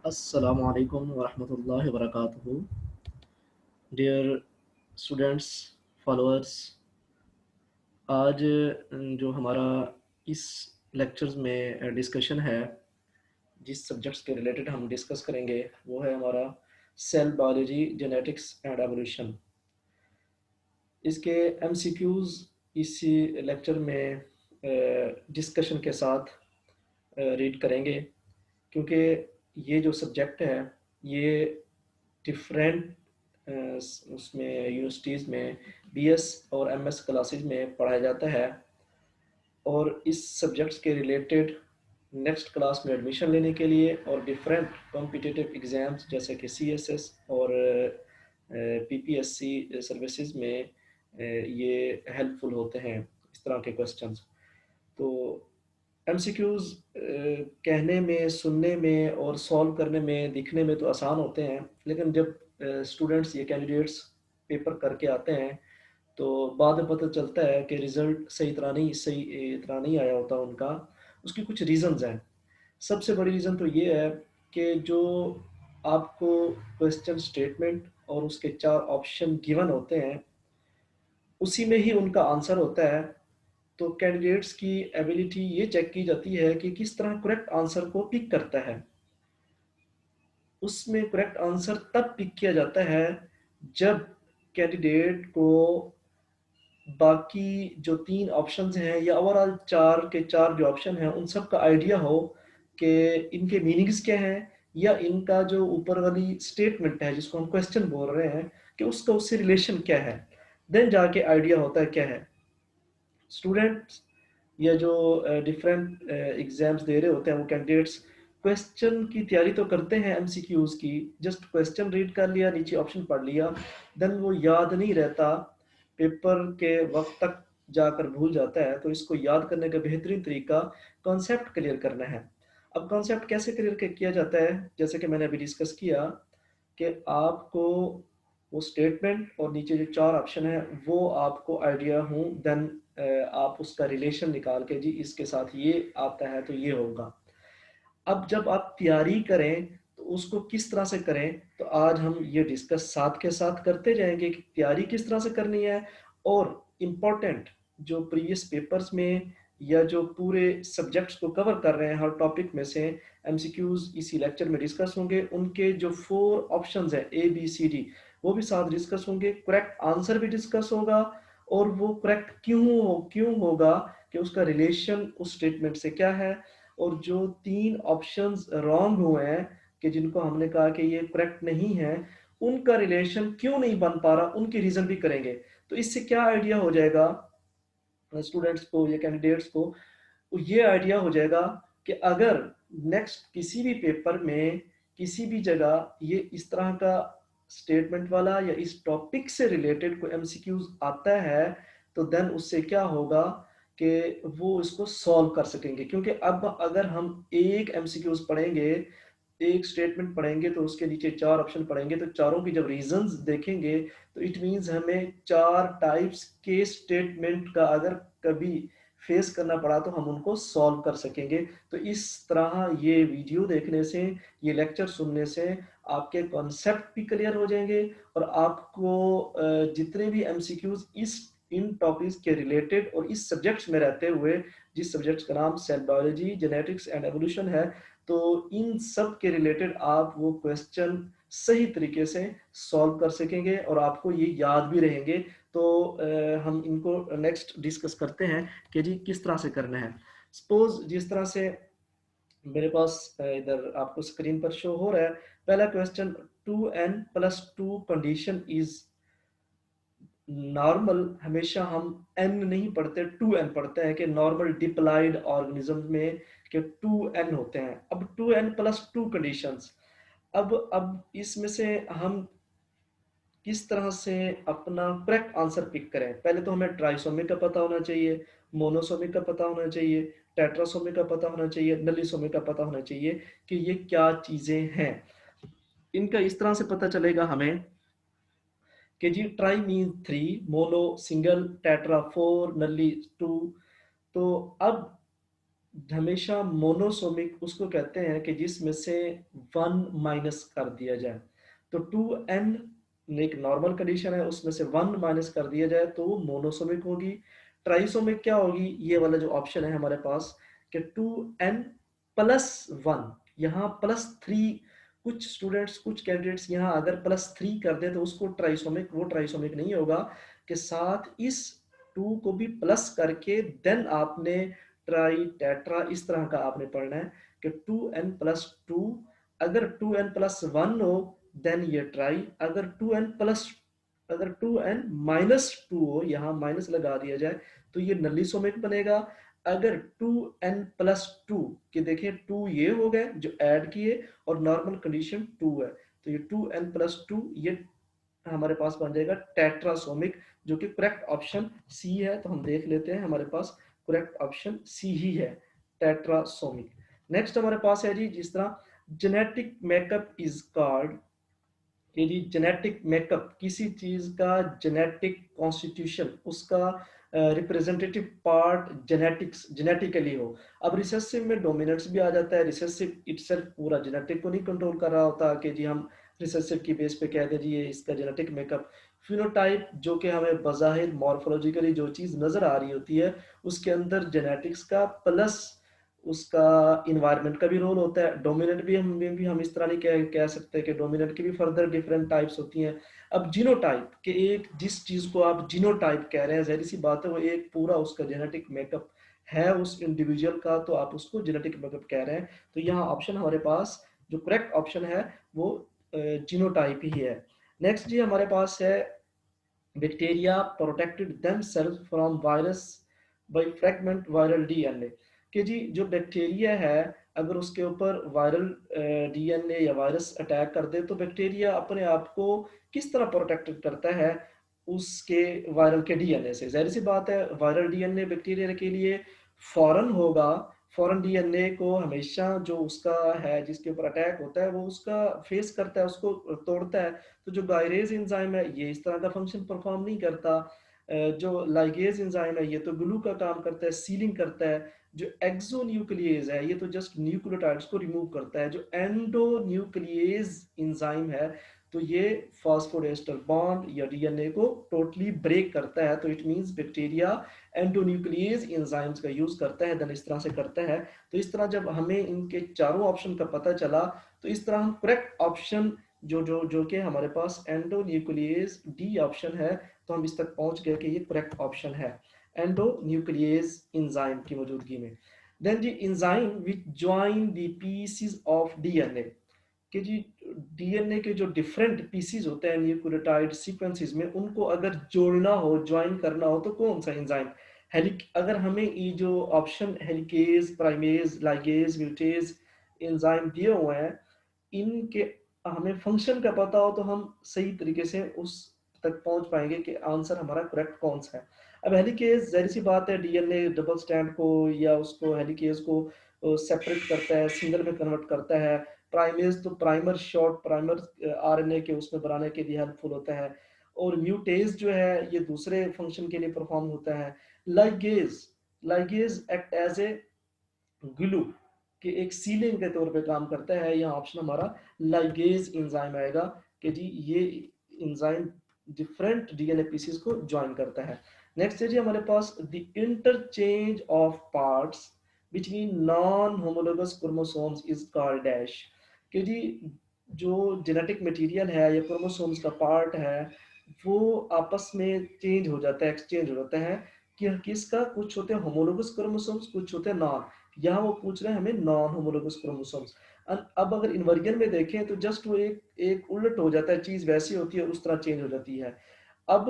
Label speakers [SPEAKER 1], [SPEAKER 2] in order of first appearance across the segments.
[SPEAKER 1] अस्सलामु अलैकुम वरहमतुल्लाहि वबरकातुहू। डियर स्टूडेंट्स, फॉलोअर्स, आज जो हमारा इस लेक्चर्स में डिस्कशन है, जिस सब्जेक्ट्स के रिलेटेड हम डिस्कस करेंगे वो है हमारा cell biology, genetics and evolution. इसके एमसीक्यूज़ इसी लेक्चर में डिस्कशन के साथ रीड करेंगे, क्योंकि ये जो सब्जेक्ट है ये डिफरेंट उसमें यूनिवर्सिटीज़ में बीएस और एमएस क्लासेज में पढ़ाया जाता है, और इस सब्जेक्ट्स के रिलेटेड नेक्स्ट क्लास में एडमिशन लेने के लिए और डिफरेंट कॉम्पिटिटिव एग्ज़ाम्स जैसे कि सीएसएस और पीपीएससी सर्विसेज में ये हेल्पफुल होते हैं इस तरह के क्वेश्चंस। तो एमसीक्यूज़ कहने में, सुनने में और सॉल्व करने में, दिखने में तो आसान होते हैं, लेकिन जब स्टूडेंट्स ये कैंडिडेट्स पेपर करके आते हैं तो बाद में पता चलता है कि रिज़ल्ट सही इतना नहीं आया होता उनका। उसकी कुछ रीज़न्स हैं। सबसे बड़ी रीज़न तो ये है कि जो आपको क्वेश्चन स्टेटमेंट और उसके 4 ऑप्शन गिवन होते हैं, उसी में ही उनका आंसर होता है। तो कैंडिडेट्स की एबिलिटी ये चेक की जाती है कि किस तरह करेक्ट आंसर को पिक करता है। उसमें करेक्ट आंसर तब पिक किया जाता है जब कैंडिडेट को बाकी जो 3 ऑप्शंस हैं या ओवरऑल 4 के 4 जो ऑप्शन हैं उन सब का आइडिया हो कि इनके मीनिंग्स क्या हैं, या इनका जो ऊपर वाली स्टेटमेंट है जिसको हम क्वेश्चन बोल रहे हैं कि उसका उससे रिलेशन क्या है। देन जाके आइडिया होता है क्या है। स्टूडेंट्स या जो डिफरेंट एग्जाम्स दे रहे होते हैं वो कैंडिडेट्स क्वेश्चन की तैयारी तो करते हैं एमसीक्यूज की, जस्ट क्वेश्चन रीड कर लिया, नीचे ऑप्शन पढ़ लिया, देन वो याद नहीं रहता, पेपर के वक्त तक जाकर भूल जाता है। तो इसको याद करने का बेहतरीन तरीका कॉन्सेप्ट क्लियर करना है। अब कॉन्सेप्ट कैसे क्लियर किया जाता है, जैसे कि मैंने अभी डिस्कस किया कि आपको वो स्टेटमेंट और नीचे जो 4 ऑप्शन है वो आपको आइडिया हो, देन आप उसका रिलेशन निकाल के जी इसके साथ ये आता है तो ये होगा। अब जब आप तैयारी करें तो उसको किस तरह से करें, तो आज हम ये डिस्कस साथ के साथ करते जाएंगे कि तैयारी किस तरह से करनी है। और इम्पोर्टेंट जो प्रीवियस पेपर्स में या जो पूरे सब्जेक्ट्स को कवर कर रहे हैं हर टॉपिक में से एमसीक्यूज इसी लेक्चर में डिस्कस होंगे, उनके जो 4 ऑप्शंस हैं ए बी सी डी वो भी साथ डिस्कस होंगे, करेक्ट आंसर भी डिस्कस होगा, और वो करेक्ट क्यों होगा कि उसका रिलेशन उस स्टेटमेंट से क्या है, और जो 3 ऑप्शंस रॉन्ग हुए हैं कि जिनको हमने कहा कि ये करेक्ट नहीं है, उनका रिलेशन क्यों नहीं बन पा रहा, उनकी रीजन भी करेंगे। तो इससे क्या आइडिया हो जाएगा स्टूडेंट्स को या कैंडिडेट्स को, ये आइडिया हो जाएगा कि अगर नेक्स्ट किसी भी पेपर में किसी भी जगह ये इस तरह का स्टेटमेंट वाला या इस टॉपिक से रिलेटेड कोई एमसीक्यूज आता है, तो देन उससे क्या होगा कि वो इसको सॉल्व कर सकेंगे। क्योंकि अब अगर हम एक एमसीक्यूज पढ़ेंगे, एक स्टेटमेंट पढ़ेंगे, तो उसके नीचे 4 ऑप्शन पढ़ेंगे, तो चारों की जब रीजंस देखेंगे तो इट मींस हमें 4 टाइप्स के स्टेटमेंट का अगर कभी फेस करना पड़ा तो हम उनको सॉल्व कर सकेंगे। तो इस तरह ये वीडियो देखने से, ये लेक्चर सुनने से आपके कॉन्सेप्ट भी क्लियर हो जाएंगे, और आपको जितने भी एमसीक्यूज इस इन टॉपिक्स के रिलेटेड और इस सब्जेक्ट्स में रहते हुए, जिस सब्जेक्ट्स का नाम cell biology, genetics and evolution है, तो इन सब के रिलेटेड आप वो क्वेश्चन सही तरीके से सॉल्व कर सकेंगे और आपको ये याद भी रहेंगे। तो हम इनको नेक्स्ट डिस्कस करते हैं कि जी किस तरह से करना है। सपोज जिस तरह से मेरे पास इधर आपको स्क्रीन पर शो हो रहा है, पहला question 2n+2 condition is normal. हमेशा हम n नहीं पढ़ते, 2n पढ़ते हैं कि नॉर्मल डिप्लॉइड ऑर्गेनिज्म में कि 2n होते हैं। अब 2n+2 कंडीशंस, अब इसमें से हम किस तरह से अपना करेक्ट आंसर पिक करें। पहले तो हमें ट्राइसोमिक का पता होना चाहिए, मोनोसोमिक का पता होना चाहिए, टेट्रासोमिक का पता होना चाहिए, नलीसोमिक का पता होना चाहिए कि ये क्या चीजें हैं। इनका इस तरह से पता चलेगा हमें कि जी tri mean 3, mono single, tetra 4, नली 2। तो अब हमेशा मोनोसोमिक उसको कहते हैं कि जिसमें से वन माइनस कर दिया जाए। तो 2n एक नॉर्मल कंडीशन है, उसमें से वन माइनस कर दिया जाए तो वो मोनोसोमिक होगी। ट्राइसोमिक क्या होगी, ये वाला जो ऑप्शन है हमारे पास कि 2n प्लस वन, यहाँ प्लस थ्री। कुछ स्टूडेंट्स कुछ कैंडिडेट्स यहाँ अगर प्लस थ्री कर दे तो उसको ट्राइसोमिक, वो ट्राइसोमिक नहीं होगा। कि साथ इस टू को भी प्लस करके देन आपने ट्राई टेट्रा इस तरह का आपने पढ़ना है कि 2n+2। अगर 2n+1 हो देन ये ट्राई। अगर 2n-2 हो, यहाँ माइनस लगा दिया जाए तो ये नलिसोमिक बनेगा। अगर 2n+2 के देखें, 2 ये हो गए जो ऐड किए और नॉर्मल कंडीशन 2 है, तो ये 2n+2 ये हमारे पास बन जाएगा टेट्रासोमिक, जो कि करेक्ट ऑप्शन सी है। तो हम देख लेते हैं, हमारे पास करेक्ट ऑप्शन सी ही है, टेट्रासोमिक। नेक्स्ट हमारे पास है जी, जिस तरह जेनेटिक मेकअप इज कॉल्ड, कि जी जेनेटिक मेकअप किसी चीज का जेनेटिक कॉन्स्टिट्यूशन, उसका रिप्रेजेंटेटिव पार्ट जेनेटिक्स जेनेटिकली हो। अब रिसेसिव में डोमिनेंट्स भी आ जाता है। रिसेसिव इटसेल्फ पूरा जेनेटिक को नहीं कंट्रोल कर रहा होता कि जी हम रिसेसिव की बेस पे कह दें जी ये इसका जेनेटिक मेकअप। फिनोटाइप जो कि हमें बज़ाहिर मॉर्फोलॉजिकली जो चीज़ नज़र आ रही होती है, उसके अंदर जेनेटिक्स का प्लस उसका इन्वायरमेंट का भी रोल होता है। डोमिनेंट भी हम इस तरह नहीं कह सकते कि डोमिनेंट की भी फर्दर डिफरेंट टाइप्स होती हैं। अब जीनोटाइप के एक जिस चीज़ को आप जीनोटाइप कह रहे हैं, ज़ाहिर सी बात है वो एक पूरा उसका जेनेटिक मेकअप है उस इंडिविजुअल का, तो आप उसको जेनेटिक मेकअप कह रहे हैं। तो यहाँ ऑप्शन हमारे पास जो करेक्ट ऑप्शन है वो जीनोटाइप ही है। नेक्स्ट जी हमारे पास है bacteria protected themselves from virus bye fragment viral DNA. कि जी जो बैक्टीरिया है, अगर उसके ऊपर वायरल डीएनए या वायरस अटैक कर दे तो बैक्टीरिया अपने आप को किस तरह प्रोटेक्ट करता है उसके वायरल के डीएनए से। जाहिर सी बात है वायरल डीएनए बैक्टीरिया के लिए फॉरेन होगा। फॉरेन डीएनए को हमेशा जो उसका है जिसके ऊपर अटैक होता है वो उसका फेस करता है, उसको तोड़ता है। तो जो गायरेज एंजाइम है ये इस तरह का फंक्शन परफॉर्म नहीं करता। जो लाइगेज एंजाइम है ये तो ग्लू का काम करता है, सीलिंग करता है। जो एक्सोन्यूक्लिएज है ये तो जस्ट न्यूक्लियोटाइड्स को रिमूव करता है। जो एंडोन्यूक्लिएज एंजाइम है तो ये फॉस्फोडेस्टर बॉन्ड या डीएनए को टोटली ब्रेक करता है। तो it means bacteria endonuclease enzymes का यूज करता है, देन इस तरह से करता है। तो इस तरह जब हमें इनके चारों ऑप्शन का पता चला तो इस तरह हम करेक्ट ऑप्शन जो जो जो कि हमारे पास एंडोन्यूक्लिएज डी ऑप्शन है, तो हम इस तक पहुंच गए कि ये करेक्ट ऑप्शन है एंडोन्यूक्लिएज एंजाइम की मौजूदगी में। Then the enzyme which join the pieces of DNA, कि जी डीएनए के जो डिफरेंट पीसीज होते हैं न्यूक्लियोटाइड सीक्वेंसेस में, उनको अगर जोड़ना हो ज्वाइन करना हो तो कौन सा एंजाइम। हेलिक अगर हमें ये जो option helicase primase ligase म्यूटेज enzyme दिए हुए हैं, इनके हमें फंक्शन का पता हो तो हम सही तरीके से उस तक पहुंच पाएंगे कि आंसर हमारा करेक्ट कौन सा है। अब हेलिकेज जाहिर सी बात है डीएनए डबल स्टैंड को या उसको हेलिकेज को सेपरेट करता है, सिंगल में कन्वर्ट करता है। प्राइमेज तो प्राइमर शॉर्ट प्राइमर आरएनए के उसमें बनाने के लिए हेल्पफुल होता है। और म्यूटेज जो है ये दूसरे फंक्शन के लिए परफॉर्म होता है। Ligase ligase act as a glue कि एक सीलिंग के तौर पे काम करता है। यहाँ ऑप्शन हमारा लाइगेज एंजाइम आएगा कि जी ये एंजाइम डिफरेंट डीएनए पीसीज को ज्वाइन करता है। नेक्स्ट है जी हमारे पास the interchange of parts between non homologous chromosomes is called dash. कि जी जो जेनेटिक मटेरियल है या क्रोमोसोम्स का पार्ट है वो आपस में चेंज हो जाता है, एक्सचेंज हो जाता है। कि किसका, कुछ होते हैं होमोलोगस क्रोमोसोम्स, कुछ होते हैं नॉन। यहाँ वो पूछ रहे हैं हमें नॉन होमोलोगस क्रोमोसोम्स। अब अगर इन्वर्जन में देखें तो जस्ट वो एक एक उलट हो जाता है, चीज वैसी होती है उस तरह चेंज हो जाती है। अब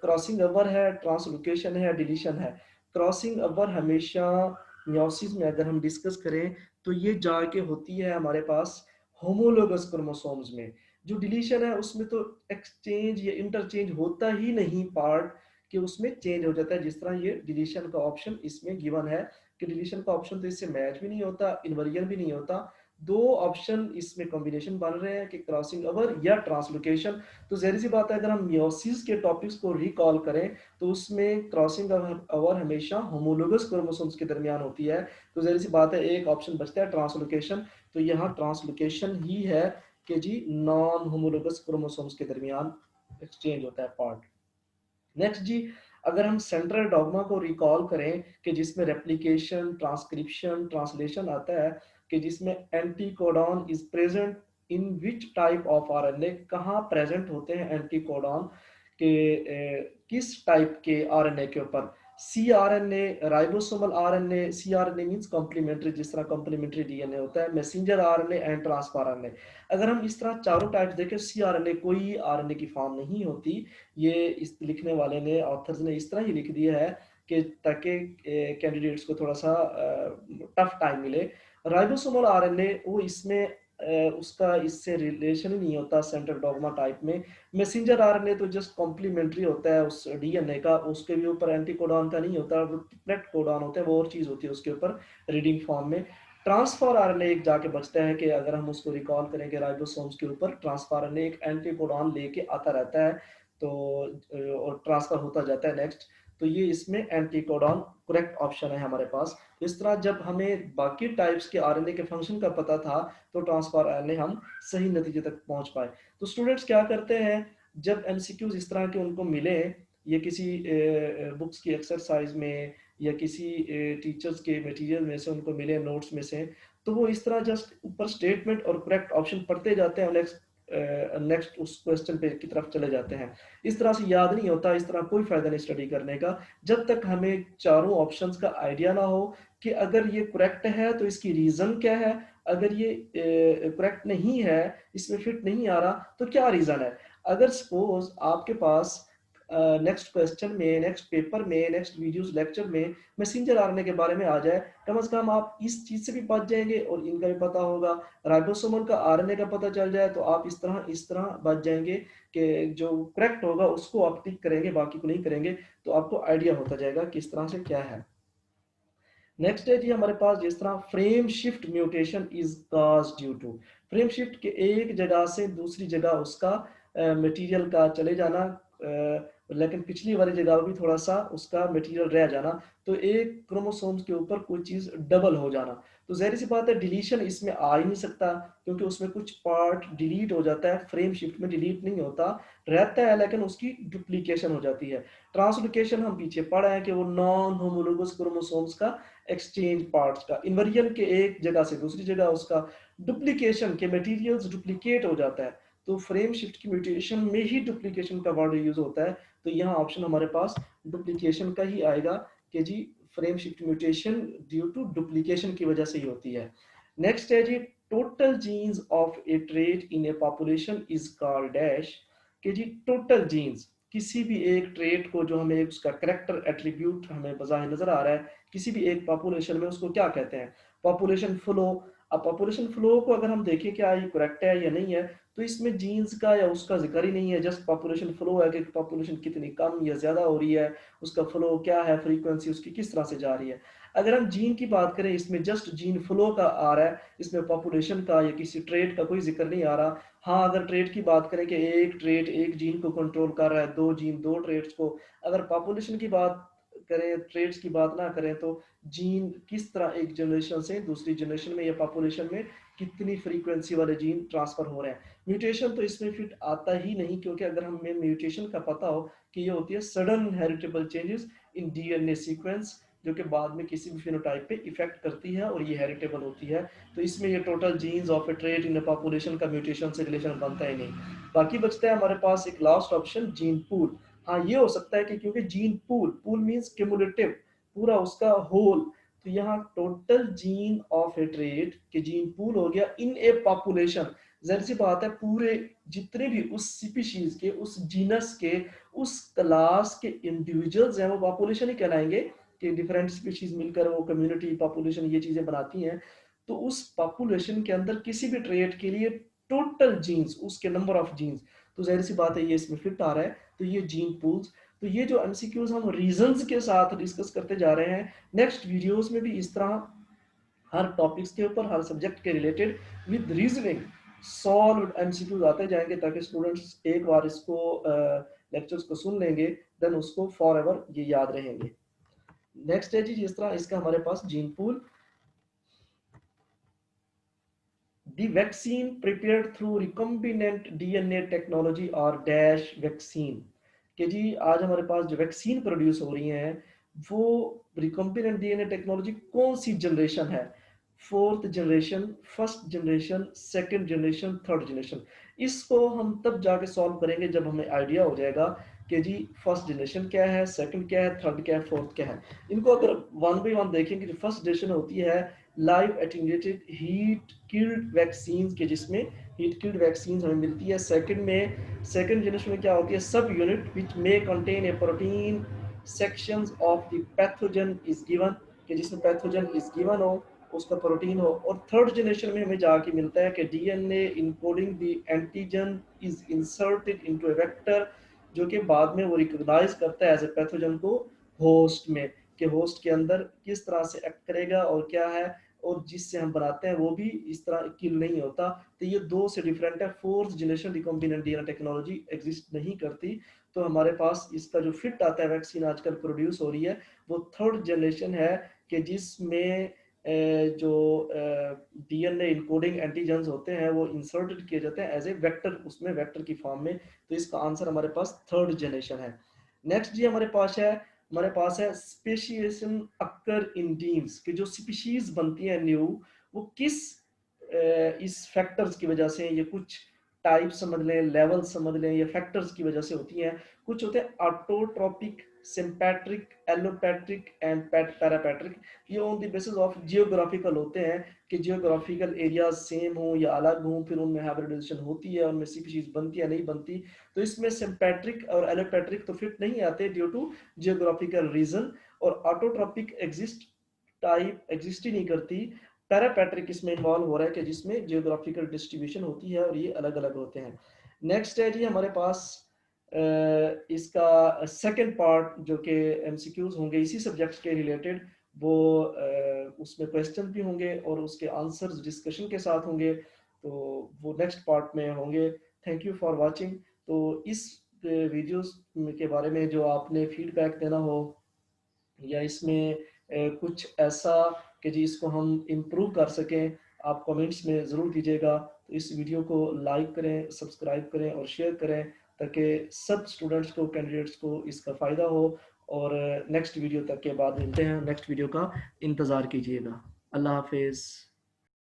[SPEAKER 1] क्रॉसिंग ओवर है, ट्रांसलोकेशन है, डिलीशन है। क्रॉसिंग ओवर हमेशा मियोसिस में अगर हम डिस्कस करें तो ये जाके होती है हमारे पास होमोलोगस क्रोमोसोम्स में। जो डिलीशन है उसमें तो एक्सचेंज या इंटरचेंज होता ही नहीं पार्ट, कि उसमें चेंज हो जाता है। जिस तरह ये डिलीशन का ऑप्शन इसमें गिवन है कि डिलीशन का ऑप्शन तो इससे मैच भी नहीं होता, इन्वर्जन भी नहीं होता। दो ऑप्शन इसमें कॉम्बिनेशन बन रहे हैं कि क्रॉसिंग ओवर या ट्रांसलोकेशन। तो ज़ाहिर सी बात है अगर हम मियोसिस के टॉपिक्स को रिकॉल करें तो उसमें क्रॉसिंग ओवर हमेशा होमोलोगस क्रोमोसोम्स के दरमियान होती है। तो ज़ाहिर सी बात है एक ऑप्शन बचता है ट्रांसलोकेशन, तो यहाँ ट्रांसलोकेशन ही है कि जी नॉन होमोलोगस क्रोमोसोम्स के दरमियान एक्सचेंज होता है पार्ट। नेक्स्ट जी, अगर हम सेंट्रल डॉग्मा को रिकॉल करें कि जिसमें रेप्लिकेशन, ट्रांसक्रिप्शन, ट्रांसलेशन आता है, कि जिसमें anticodon is present in which type of RNA, कहाँ प्रेजेंट होते हैं एंटीकोडॉन के किस टाइप के आरएनए के ऊपर। सी आरएनए, राइबोसोमल आरएनए, सी आरएनए मींस कॉम्प्लीमेंट्री, जिस तरह कॉम्प्लीमेंट्री डीएनए होता है, messenger RNA and transfer RNA. अगर हम इस तरह चारों टाइप्स देखें, सी आरएनए कोई आरएनए की फॉर्म नहीं होती। ये इस लिखने वाले ने, ऑथर्स ने इस तरह ही लिख दिया है कि ताकि कैंडिडेट्स को थोड़ा सा टफ टाइम मिले। राइबोसोमल आरएनए वो इसमें उसका इससे रिलेशन ही नहीं होता सेंट्रल डॉग्मा टाइप में। मैसेंजर आरएनए तो जस्ट कॉम्प्लीमेंट्री होता है उस डीएनए का, उसके भी ऊपर एंटीकोडॉन का नहीं होता, ट्रिपलेट कोडॉन होते हैं, वो और चीज होती है उसके ऊपर रीडिंग फॉर्म में। ट्रांसफर आरएनए एक जाके बचता है कि अगर हम उसको रिकॉल करें कि राइबोसोम्स के ऊपर ट्रांसफर आरएनए एक एंटीकोडॉन लेके आता रहता है, तो और ट्रांसफर होता जाता है नेक्स्ट। तो ये इसमें एंटीकोडॉन करेक्ट ऑप्शन है हमारे पास। इस तरह जब हमें बाकी टाइप्स के आरएनए के फंक्शन का पता था तो ट्रांसफर आरएनए हम सही नतीजे तक पहुंच पाए। तो स्टूडेंट्स क्या करते हैं, जब एमसीक्यूज इस तरह के उनको मिले, ये किसी बुक्स की एक्सरसाइज में या किसी टीचर्स के मटेरियल में से उनको मिले, नोट्स में से, तो वो इस तरह जस्ट ऊपर स्टेटमेंट और करेक्ट ऑप्शन पढ़ते जाते हैं, नेक्स्ट उस क्वेश्चन पे की तरफ चले जाते हैं। इस तरह से याद नहीं होता, इस तरह कोई फायदा नहीं स्टडी करने का जब तक हमें चारों ऑप्शंस का आइडिया ना हो कि अगर ये करेक्ट है तो इसकी रीजन क्या है, अगर ये करेक्ट नहीं है, इसमें फिट नहीं आ रहा तो क्या रीजन है। अगर सपोज आपके पास नेक्स्ट क्वेश्चन में, नेक्स्ट पेपर में, नेक्स्ट वीडियोस लेक्चर में मैसेंजर आरएनए के बारे में आ जाए, कम से कम आप इस चीज से भी बच जाएंगे और इनका भी पता होगा। राइबोसोमल का आरएनए का पता चल जाए तो आप इस तरह बच जाएंगे कि जो करेक्ट होगा उसको आप टिक करेंगे, बाकी को नहीं करेंगे, तो आपको आइडिया होता जाएगा कि इस तरह से क्या है। नेक्स्ट है जी हमारे पास, जिस तरह frame shift mutation is cause due to, frame shift के एक जगह से दूसरी जगह उसका मटेरियल का चले जाना, लेकिन पिछली वाली जगह भी थोड़ा सा उसका मटेरियल रह जाना, तो एक क्रोमोसोम्स के ऊपर कोई चीज डबल हो जाना। तो जाहिर सी बात है डिलीशन इसमें आ ही नहीं सकता, क्योंकि उसमें कुछ पार्ट डिलीट हो जाता है, फ्रेम शिफ्ट में डिलीट नहीं होता, रहता है लेकिन उसकी डुप्लीकेशन हो जाती है। ट्रांसलोकेशन हम पीछे पढ़ा है कि वो नॉन होमोलोगस क्रोमोसोम्स का एक्सचेंज पार्ट्स का, इन्वर्जन के एक जगह से दूसरी जगह उसका डुप्लीकेशन के मटेरियल्स डुप्लीकेट हो जाता है। तो फ्रेम शिफ्ट की म्यूटेशन में ही डुप्लीकेशन का वर्ड यूज होता है, तो यहाँ ऑप्शन हमारे पास डुप्लीकेशन का ही आएगा कि जी frame shift mutation due to duplication की वजह से ही होती है। नेक्स्ट है जी, total genes of a trait in a population is called dash, कि जी टोटल जीन्स किसी भी एक ट्रेट को, जो हमें उसका करेक्टर एट्रीब्यूट हमें बज़ाहिर नजर आ रहा है किसी भी एक पॉपुलेशन में, उसको क्या कहते हैं, पॉपुलेशन फ्लो। अब पॉपुलेशन फ्लो को अगर हम देखें क्या ये करेक्ट है या नहीं है, तो इसमें जीन्स का या उसका जिक्र ही नहीं है, जस्ट पॉपुलेशन फ्लो है कि पॉपुलेशन कितनी कम या ज्यादा हो रही है, उसका फ्लो क्या है, फ्रीक्वेंसी उसकी किस तरह से जा रही है। अगर हम जीन की बात करें, इसमें जस्ट जीन फ्लो का आ रहा है, इसमें पॉपुलेशन का या किसी ट्रेट का कोई जिक्र नहीं आ रहा। हाँ, अगर ट्रेट की बात करें कि एक ट्रेट एक जीन को कंट्रोल कर रहा है, दो जीन दो ट्रेट्स को, अगर पॉपुलेशन की बात करें, ट्रेड्स की बात ना करें, तो जीन किस तरह एक जनरेशन से दूसरी जनरेशन में या पॉपुलेशन में कितनी फ्रीक्वेंसी वाले जीन ट्रांसफर हो रहे हैं। म्यूटेशन तो इसमें फिट आता ही नहीं, क्योंकि अगर हमें म्यूटेशन का पता हो कि ये होती है sudden heritable changes in DNA sequence, जो कि बाद में किसी भी फिनोटाइप पे इफेक्ट करती है और ये हेरिटेबल होती है, तो इसमें ये total genes of a trait in a population का म्यूटेशन से रिलेशन बनता ही नहीं। बाकी बचता है हमारे पास एक लास्ट ऑप्शन, जीन पूल। हाँ, ये हो सकता है कि क्योंकि gene pool, pool means cumulative, पूरा उसका होल, तो यहाँ total gene of a trait के जीन पूल हो गया इन ए पॉपुलेशन। जाहिर सी बात है पूरे जितने भी उस स्पीशीज के, उस जीनस के, उस क्लास के इंडिविजुअल्स हैं, वो पॉपुलेशन ही कहलाएंगे, कि डिफरेंट स्पीशीज मिलकर वो कम्युनिटी पॉपुलेशन ये चीजें बनाती हैं। तो उस पॉपुलेशन के अंदर किसी भी ट्रेट के लिए टोटल जीन्स, उसके नंबर ऑफ जीन्स, तो जाहिर सी बात है ये इसमें फिट आ रहा है, तो ये जीन पूल्स। तो ये जो एमसीक्यूज हम रीजंस के साथ डिस्कस करते जा रहे हैं, नेक्स्ट वीडियोस में भी इस तरह हर टॉपिक्स के ऊपर, हर सब्जेक्ट के related with reasoning solve MCQs आते जाएंगे, ताकि स्टूडेंट्स एक बार इसको लेक्चर्स को सुन लेंगे, देन उसको फॉर एवर ये याद रहेंगे। नेक्स्ट है जी, जिस तरह इसका हमारे पास gene pool, the vaccine prepared through recombinant DNA technology और डैश वैक्सीन, कि जी आज हमारे पास जो वैक्सीन प्रोड्यूस हो रही हैं वो रिकम्बिनेंट डीएनए टेक्नोलॉजी कौन सी जनरेशन है? Fourth generation, first generation, second generation, third generation. इसको हम तब जाके सॉल्व करेंगे जब हमें आइडिया हो जाएगा कि जी फर्स्ट जनरेशन क्या है, सेकंड क्या है, थर्ड क्या है, फोर्थ क्या है। इनको अगर वन बाई वन देखेंगे, जो फर्स्ट जनरेशन होती है live attenuated heat killed vaccine के, जिसमें हीट किल्ड वैक्सीन हमें मिलती है। सेकंड जनरेशन में क्या होती है, सब unit which may contain a protein sections of the pathogen is given, कि जिसमें पैथोजन इज गिवन हो, उसका प्रोटीन हो। और थर्ड जनरेशन में हमें जाके मिलता है कि DNA encoding the antigen is inserted into A vector, जो कि बाद में वो रिकॉग्नाइज करता है एज ए पैथोजन को होस्ट में, कि होस्ट के अंदर किस तरह से एक्ट करेगा और क्या है, और जिससे हम बनाते हैं वो भी इस तरह किल नहीं होता। तो ये दो से डिफरेंट है। Fourth generation recombinant DNA technology exist नहीं करती। तो हमारे पास इसका जो फिट आता है वैक्सीन आजकल प्रोड्यूस हो रही है, वो थर्ड जनरेशन है, कि जिसमें जो डीएनए इनकोडिंग एंटीजेंस होते हैं वो इंसर्टेड किए जाते हैं एज ए वेक्टर, उसमें वेक्टर की फॉर्म में। तो इसका आंसर हमारे पास थर्ड जनरेशन है। नेक्स्ट जी हमारे पास है स्पेशिएशन अक्कर इन जीन्स, कि जो स्पीशीज बनती है न्यू, वो किस इस फैक्टर्स की वजह से, ये कुछ टाइप समझ लें, लेवल समझ लें, या फैक्टर्स की वजह से होती हैं। कुछ होते हैं ऑटोट्रोपिक, सिंपैट्रिक, एलोपैट्रिक एंड पैरापैट्रिक। ये on the basis of geographical होते हैं, कि जियोग्राफिकल एरियाज सेम हो या अलग हो, फिर उनमें हाइब्रिडाइजेशन होती है, उनमें स्पीशीज बनती है नहीं बनती। तो इसमें सिंपैट्रिक और एलोपैट्रिक तो फिट नहीं आते ड्यू टू जियोग्राफिकल रीजन, और ऑटोट्रोपिक एग्जिस्ट टाइप एग्जिस्ट ही नहीं करती। पैरापैट्रिक इसमें इन्वॉल्व हो रहा है, कि जिसमें जियोग्राफिकल डिस्ट्रीब्यूशन होती है और ये अलग अलग होते हैं। नेक्स्ट है जी हमारे पास इसका सेकंड पार्ट, जो कि एमसीक्यूज होंगे इसी सब्जेक्ट के रिलेटेड, वो उसमें क्वेश्चन भी होंगे और उसके आंसर्स डिस्कशन के साथ होंगे, तो वो नेक्स्ट पार्ट में होंगे। Thank you for watching. तो इस वीडियोस के बारे में जो आपने फीडबैक देना हो, या इसमें कुछ ऐसा कि जी इसको हम इम्प्रूव कर सकें, आप कमेंट्स में ज़रूर दीजिएगा। तो इस वीडियो को लाइक करें, सब्सक्राइब करें और शेयर करें, ताकि सब स्टूडेंट्स को, कैंडिडेट्स को इसका फ़ायदा हो। और नेक्स्ट वीडियो तक के बाद मिलते हैं, नेक्स्ट वीडियो का इंतज़ार कीजिएगा। अल्लाह हाफिज़।